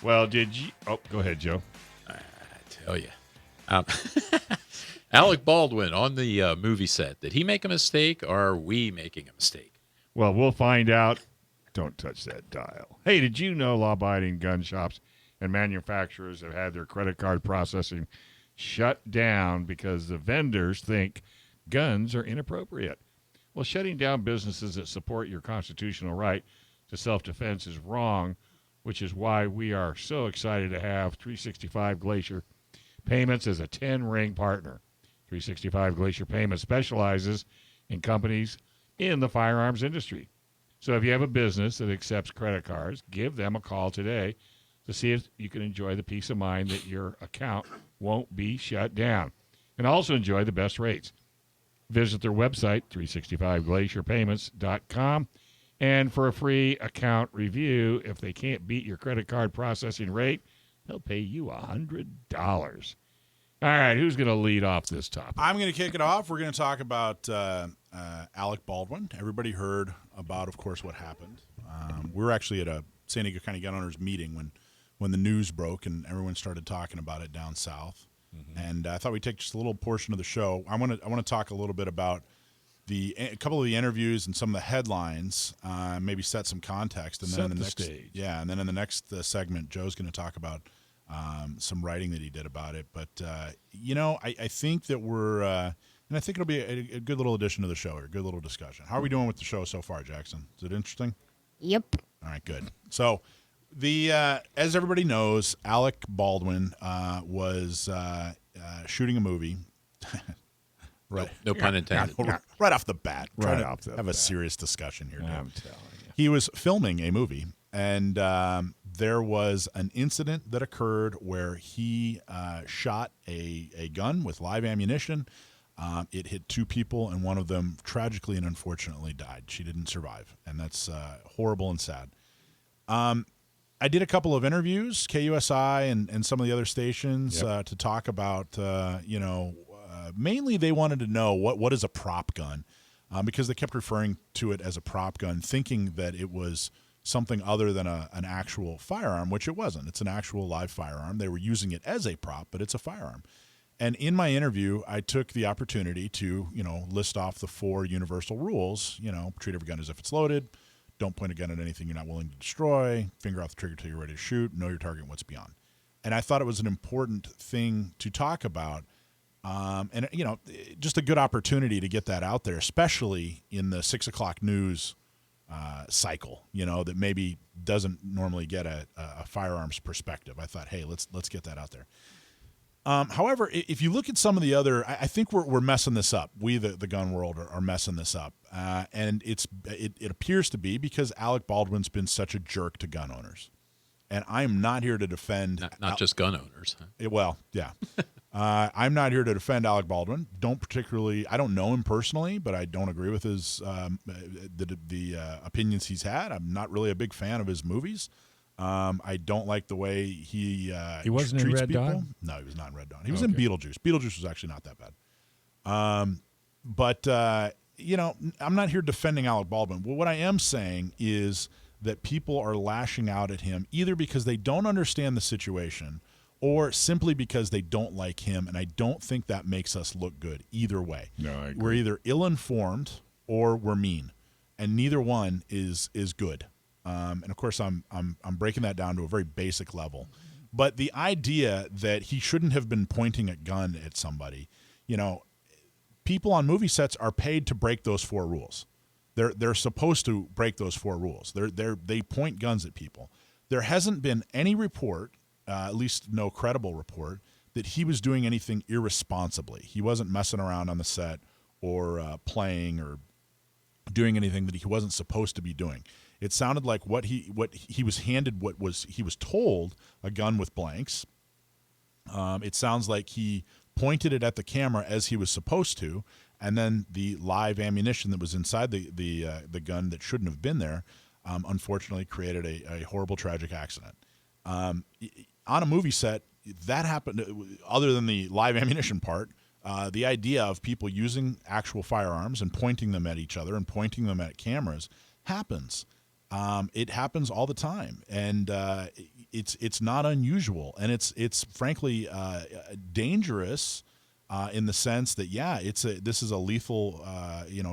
Well, did you? Oh, go ahead, Joe. I tell you. Alec Baldwin on the movie set. Did he make a mistake, or are we making a mistake? Well, we'll find out. Don't touch that dial. Hey, did you know law-abiding gun shops and manufacturers have had their credit card processing shut down because the vendors think guns are inappropriate? Well, shutting down businesses that support your constitutional right to self-defense is wrong, which is why we are so excited to have 365 Glacier Payments as a 10-ring partner. 365 Glacier Payments specializes in companies in the firearms industry. So if you have a business that accepts credit cards, give them a call today to see if you can enjoy the peace of mind that your account won't be shut down, and also enjoy the best rates. Visit their website, 365glacierpayments.com, and for a free account review, if they can't beat your credit card processing rate, they'll pay you $100. All right, who's going to lead off this topic? I'm going to kick it off. We're going to talk about Alec Baldwin. Everybody heard about, of course, what happened. We were actually at a San Diego County Gun Owners meeting when the news broke and everyone started talking about it down south. Mm-hmm. And I thought we'd take just a little portion of the show. I want to talk a little bit about a couple of the interviews and some of the headlines. Maybe set some context, and then in the next stage. Yeah, and then in the next segment, Joe's going to talk about some writing that he did about it. But I think that we're and I think it'll be a good little addition to the show or a good little discussion. How are we doing with the show so far, Jackson? Is it interesting? Yep. All right, good. So as everybody knows, Alec Baldwin was shooting a movie. Right. No pun intended. Right off the bat. Right Trying off to the have a bat. serious discussion here. I'm telling you. He was filming a movie, and there was an incident that occurred where he shot a gun with live ammunition. It hit two people, and one of them tragically and unfortunately died. She didn't survive, and that's horrible and sad. I did a couple of interviews, KUSI and some of the other stations, to talk about, mainly they wanted to know what is a prop gun, because they kept referring to it as a prop gun, thinking that it was something other than an actual firearm, which it wasn't. It's an actual live firearm. They were using it as a prop, but it's a firearm. And in my interview, I took the opportunity to, list off the 4 universal rules. Treat every gun as if it's loaded. Don't point a gun at anything you're not willing to destroy. Finger off the trigger till you're ready to shoot. Know your target and what's beyond. And I thought it was an important thing to talk about. And just a good opportunity to get that out there, especially in the 6 o'clock news cycle, that maybe doesn't normally get a firearms perspective. I thought, hey, let's get that out there. However, if you look at some of the other, I think we're messing this up. We, the gun world, are messing this up, and it appears to be because Alec Baldwin's been such a jerk to gun owners, and I'm not here to defend not just gun owners. Huh? Well, yeah, I'm not here to defend Alec Baldwin. I don't know him personally, but I don't agree with his the opinions he's had. I'm not really a big fan of his movies. I don't like the way he wasn't treats in Red people. Dawn? No, he was not in Red Dawn. He was in Beetlejuice. Beetlejuice was actually not that bad. But I'm not here defending Alec Baldwin. Well, what I am saying is that people are lashing out at him either because they don't understand the situation or simply because they don't like him, and I don't think that makes us look good either way. No, I agree. We're either ill-informed or we're mean, and neither one is good. And of course, I'm breaking that down to a very basic level. But the idea that he shouldn't have been pointing a gun at somebody, people on movie sets are paid to break those 4 rules. They're supposed to break those 4 rules. They point guns at people. There hasn't been any report, at least no credible report, that he was doing anything irresponsibly. He wasn't messing around on the set or playing or doing anything that he wasn't supposed to be doing. It sounded like what he was handed, he was told a gun with blanks. It sounds like he pointed it at the camera as he was supposed to, and then the live ammunition that was inside the gun that shouldn't have been there, unfortunately created a horrible, tragic accident. On a movie set, that happened. Other than the live ammunition part, the idea of people using actual firearms and pointing them at each other and pointing them at cameras happens. It happens all the time, and it's not unusual, and it's frankly dangerous in the sense that this is a lethal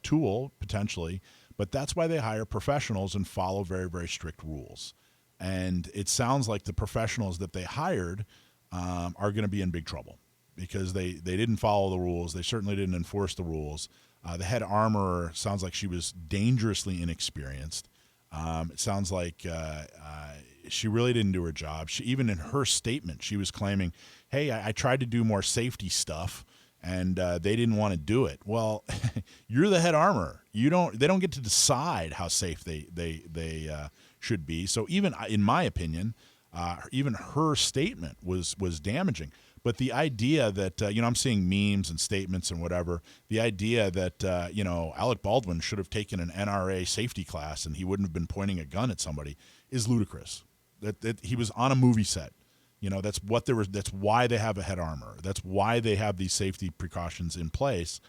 tool potentially, but that's why they hire professionals and follow very, very strict rules. And it sounds like the professionals that they hired are going to be in big trouble because they didn't follow the rules. They certainly didn't enforce the rules. The head armorer sounds like she was dangerously inexperienced. It sounds like she really didn't do her job. Even in her statement, she was claiming, hey, I tried to do more safety stuff, and they didn't want to do it. Well, you're the head armorer. They don't get to decide how safe they should be. So even in my opinion, even her statement was damaging. But the idea that, I'm seeing memes and statements and whatever, the idea that, Alec Baldwin should have taken an NRA safety class and he wouldn't have been pointing a gun at somebody is ludicrous. That he was on a movie set. That's why they have a head armor. That's why they have these safety precautions in place,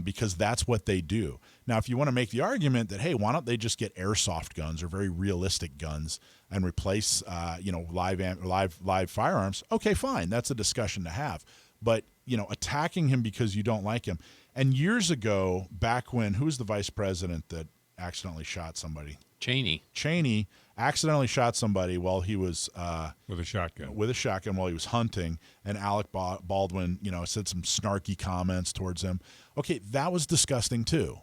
because that's what they do. Now, if you want to make the argument that, hey, why don't they just get airsoft guns or very realistic guns and replace, live firearms? Okay, fine. That's a discussion to have. But, attacking him because you don't like him. And years ago, back when, who was the vice president that accidentally shot somebody? Cheney accidentally shot somebody while he was with a shotgun. While he was hunting, and Alec Baldwin, said some snarky comments towards him. Okay, that was disgusting too.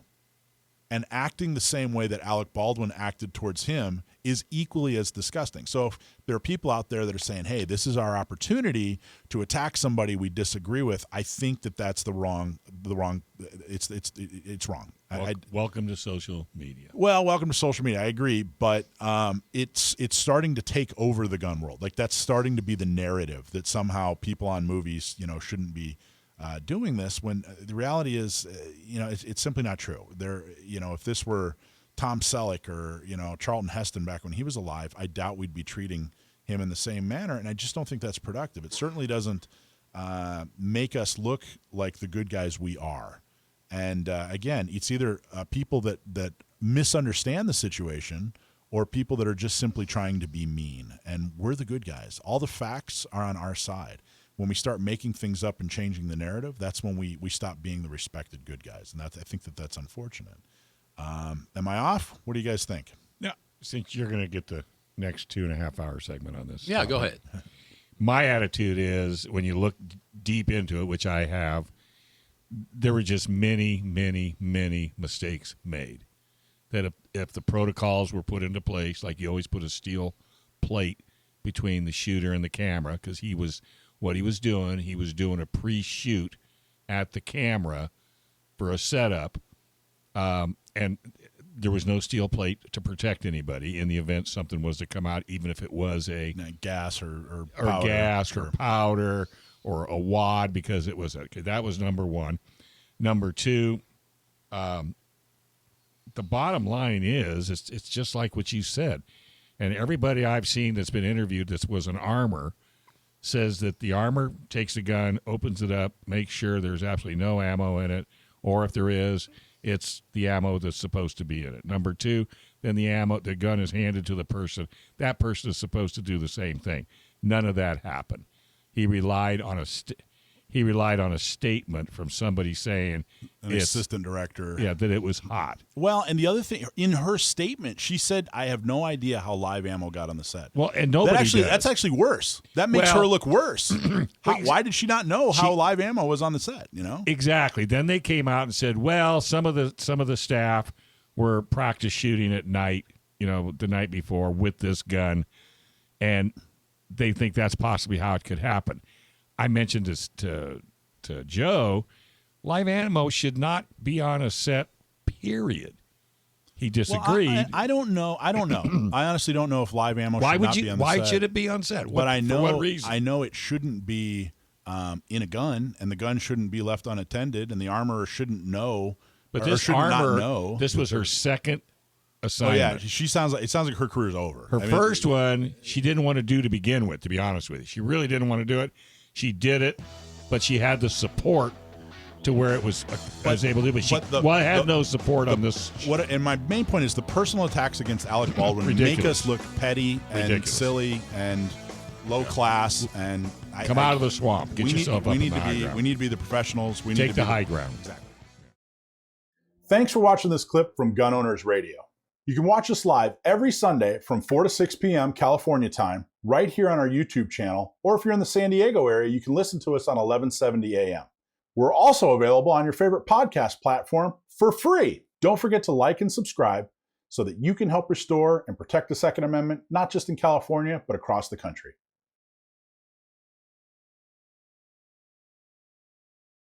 And acting the same way that Alec Baldwin acted towards him is equally as disgusting. So if there are people out there that are saying, hey, this is our opportunity to attack somebody we disagree with, I think that's it's wrong. Welcome to social media. Well, welcome to social media. I agree, but it's starting to take over the gun world. Like, that's starting to be the narrative that somehow people on movies, shouldn't be doing this, when the reality is, it's simply not true. If this were Tom Selleck or, Charlton Heston back when he was alive, I doubt we'd be treating him in the same manner, and I just don't think that's productive. It certainly doesn't make us look like the good guys we are. And again, it's either people that misunderstand the situation or people that are just simply trying to be mean, and we're the good guys. All the facts are on our side. When we start making things up and changing the narrative, that's when we stop being the respected good guys, and I think that's unfortunate. Am I off? What do you guys think? Yeah, since you're going to get the next 2.5 hour segment on this. Yeah, go ahead. My attitude is, when you look deep into it, which I have, there were just many, many, many mistakes made. That if the protocols were put into place, like you always put a steel plate between the shooter and the camera, because he was doing a pre-shoot at the camera for a setup, and there was no steel plate to protect anybody in the event something was to come out, even if it was a gas or powder or a wad, because it was that was number one. Number two, the bottom line is it's just like what you said, and everybody I've seen that's been interviewed that was an armor says that the armor takes the gun, opens it up, makes sure there's absolutely no ammo in it, or if there is, it's the ammo that's supposed to be in it. Number two, then the gun is handed to the person. That person is supposed to do the same thing. None of that happened. He relied on a statement from somebody saying, an assistant director, that it was hot. Well, and the other thing, in her statement, she said, "I have no idea how live ammo got on the set." Well, and nobody that's actually worse. That makes her look worse. Why did she not know how live ammo was on the set? Exactly. Then they came out and said, "Well, some of the staff were practice shooting at night, the night before with this gun, and they think that's possibly how it could happen." I mentioned this to Joe. Live ammo should not be on a set, period. He disagreed. Well, I don't know. I honestly don't know if live ammo should not be on the set. Why should it be on set? But I know, for what reason? I know it shouldn't be in a gun, and the gun shouldn't be left unattended, and the armorer shouldn't know. But this armor, this was her second assignment. Oh yeah, it sounds like her career's over. Her first one, she didn't want to do to begin with. To be honest with you, she really didn't want to do it. She did it, but she had the support to where it was able to. But she had no support on this. And my main point is the personal attacks against Alec Baldwin make us look petty and silly and low class. And come out of the swamp. Get yourself up in the high ground. We need to be the professionals. We take need to the high ground. Exactly. Thanks for watching this clip from Gun Owners Radio. You can watch us live every Sunday from 4 to 6 p.m. California time, right here on our YouTube channel, or if you're in the San Diego area, you can listen to us on 1170 a.m. We're also available on your favorite podcast platform for free. Don't forget to like and subscribe so that you can help restore and protect the Second Amendment, not just in California, but across the country.